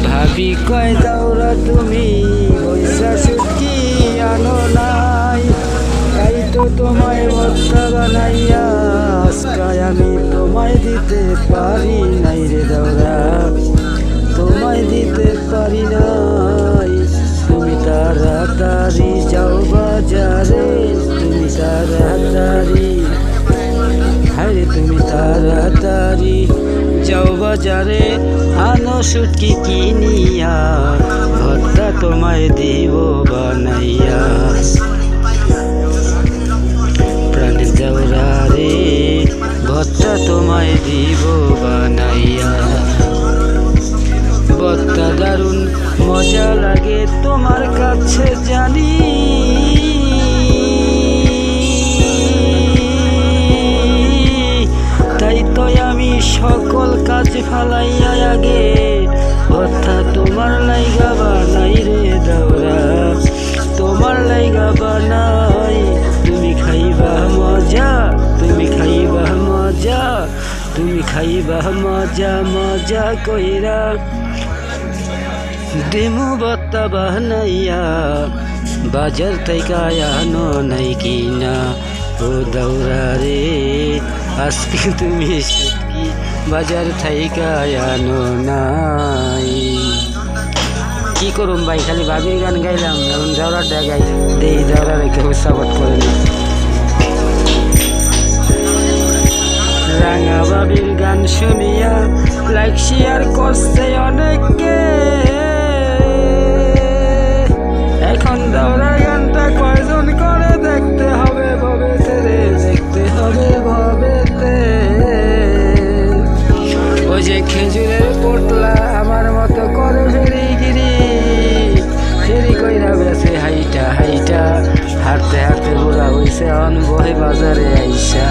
ভাবি কয় দাওরা তুমি পয়সা শুটকি আনো নাই, তাই তো তোমায় ভর্তা বানাইয়া আজকায় আমি তোমায় দিতে পারি নাই রে দাওরা, তোমায় দিতে পারি নাই। তুমি তাড়াতাড়ি যাও বাজারে, তুমি তাড়াতাড়ি, হ্যাঁ তুমি তাড়াতাড়ি যাও বাজারে, আনো শুটকি কিনিয়া ভর্তা তোমায় দিব বানাইয়া। প্রাণের দেওরা রে ভর্তা তোমায় দিব বানাইয়া। ভর্তা দারুণ মজা লাগে তোমার কাছে জানি, তাই তো আমি সকল কাজ ফালাইয়া আগে ভর্তা তোমার লাইগা বানাই রে দাওরা, তোমার লাইগা বানাই। তুমি খাইবা মজা, তুমি খাইবা মজা, তুমি খাইবা মজা মজা কইরা দিমু ভর্তা বানাইয়া। বাজার থেকে আনো নাই কিনা ও দাওরা রে, আজকে তুমি শুটকি বাজার থেকে আনো নাই। কি করুম ভাই, খালি ভাবির গান গাইলাম, এখন দাওরাটা গাই দেই, দাওরা রেখে সাপোর্ট করে নি। রাঙা ভাবির গান শুনিয়া লাইক শেয়ার করছে অনেকে, এখন দাওরার গানটা কয়জন করে দেখতে হবে ভবেতে রে, দেখতে হবে ভবেতে। ওই যে খেজুরের পোটলা আমার মতো করে ফেরিগিরি, ফেরি কইরা বেছে হাইটা হাইটা, হাঁটতে হাঁটতে বুড়া হইছে অন বহে বাজারে আইসা।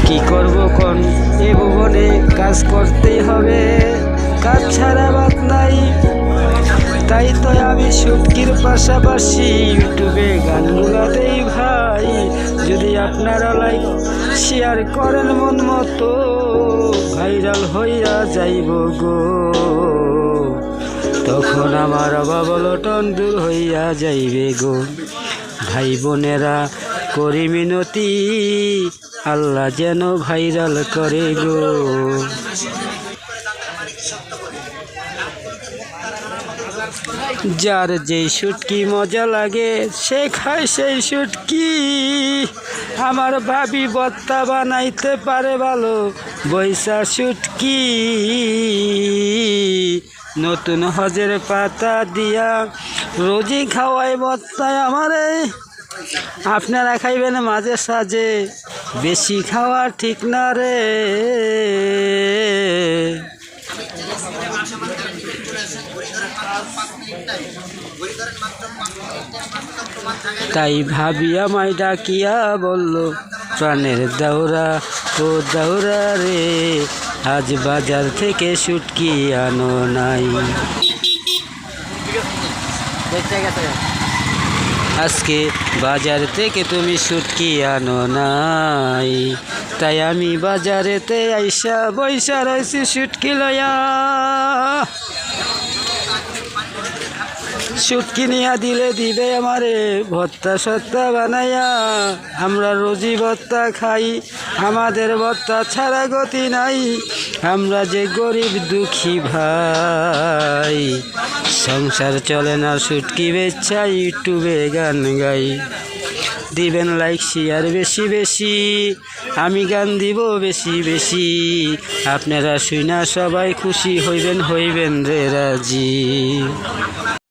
কি করব কোন এ ভুবনে, কাজ করতেই হবে, কাজ ছাড়া বাদ নাই। তাই তো আমি শুটকির পাশাপাশি ইউটিউবে গানগুলা দেই ভাই, যদি আপনারা লাইক শেয়ার করেন মন মতো ভাইরাল হইয়া যাইব গো, তখন আমার অভাবলটন দূর হইয়া যাইবে গো। ভাই বোনেরা করি মিনতি, আল্লাহ যেন ভাইরাল করে গো। যার যেই শুটকি মজা লাগে সে খায় সেই শুটকি। আমার ভাবি ভর্তা বানাইতে পারে ভালো বৈশা শুটকি, নতুন হজের পাতা দিয়া রোজই খাওয়াই ভর্তায় আমারে। আপনারা খাইবেন মাঝে সাঝে, বেশি খাওয়া ঠিক না রে। তাই ভাবি আমায় ডাকিয়া বলল, প্রাণের দাওরা ও দাওরা রে, আজ বাজার থেকে শুটকি আনো নাই। আজকে বাজার থেকে তুমি শুটকি আনো নাই, তাই আমি বাজারেতে আইসা বইসা রয়েছি শুটকি লয়া। শুটকি নিয়া দিলে দিবে আমারে ভর্তা সত্তা বানাইয়া। আমরা রোজি ভর্তা খাই, আমাদের ভর্তা ছাড়া গতি নাই। আমরা যে গরিব দুঃখী ভাই, সংসার চলে না শুটকি বেচা, ইউটিউবে গান গাই। দিবেন লাইক শেয়ার বেশি বেশি, আমি গান দিব বেশি বেশি। আপনারা শুনা সবাই খুশি হইবেন, হইবেন রে রাজি।